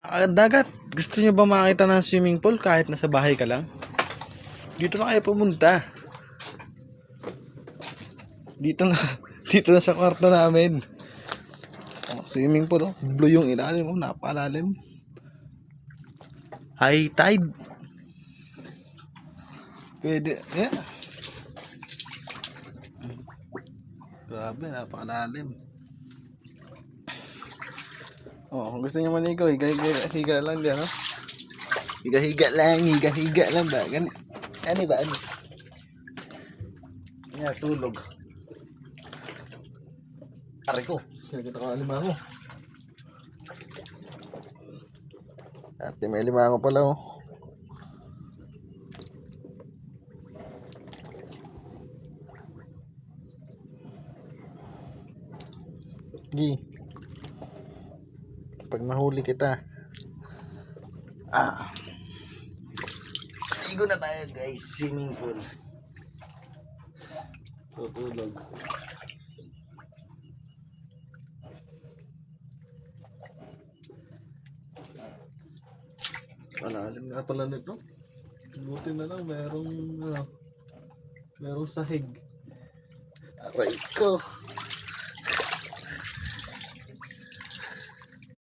Dagat, gusto nyo ba makita ng swimming pool kahit nasa bahay ka lang? Dito na kayo pumunta. Dito na, dito na sa kwarto namin. Swimming pool, oh. Blue yung ilalim, oh. Napalalim. High tide. Pwede, yeah. Grabe, napakalalim. Oh, kung gusto niyo manigaw, higa lang diyan, no? Higa lang ba? Ano ba? Ano? Yan, tulog. Aray ko, nakita ko ang limango. Ate, may limango pala, oh. Gi, pag mahuli kita, igo na tayo guys, swimming pool. Tutulog. Palalim nga pala nito. Buti na lang merong sahig. Aray ko.